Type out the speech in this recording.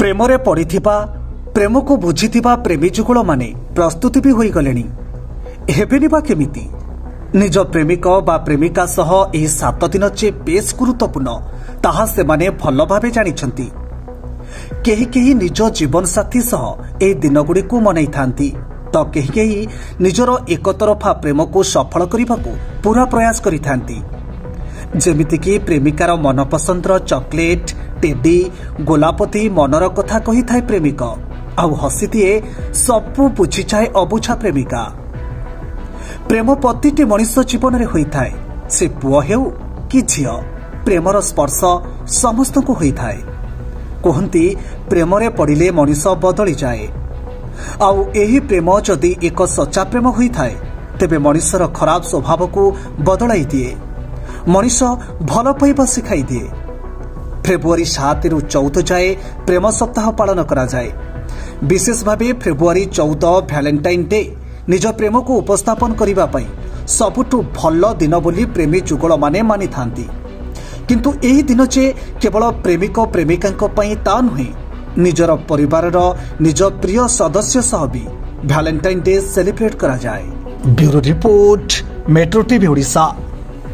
प्रेमरे पड़िथिबा प्रेम को बुझिथिबा प्रेमी जुगुल माने प्रस्तुति भी होई गलेनी। हेबेनि बा केमिति निज प्रेमिक बा प्रेमिका सह एही 7 दिन चे बेस गुरुत्वपूर्ण ताहा से माने भल भाबे जानिछंती। केही केही निज जीवन साथी सह एही दिनगुडी को मनाई थांती तो केही केही निजर एकतरफा प्रेम को सफल करबाकू पूरा प्रयास करि थांती। जेमिति कि प्रेमिकार मनपसंदर चॉकलेट टेडी गोलापति मनर कथा कही थाए प्रेमिक आउ हसी दिए सबू बुझी जाए अबुझा प्रेमिका। प्रेम प्रतिटी मनुष्य जीवन में होई थाए से पुओ हेउ कि झियो प्रेमर स्पर्श समस्त को होई थाए। कहती प्रेम रे पड़िले मनुष्य बदली जाए आउ एही प्रेम जदि एक सच्चा प्रेम होई थाए तेबे मनुष्यर खराब स्वभाव को बदलाई दिए मनुष्य भल पाइबा शिखाई दिए। फेब्रुआरी 7 रु 14 जाए प्रेम सप्ताह पालन करा जाए। विशेष भावे फेब्रुआरी 14 भैलेंटाइन डे निज प्रेम को उपस्थापन करिबा पई सबुठु भल दिन बोली प्रेमी जुगल माने मानि थांती। किंतु एही दिन जे केवल प्रेमिक प्रेमिकांक पई ता नुहे निजर परिवारर निज प्रिय सदस्य सह भी भैलेंटाइन डे सेलिब्रेट करा जाए। Bureau report metro TV Odisha.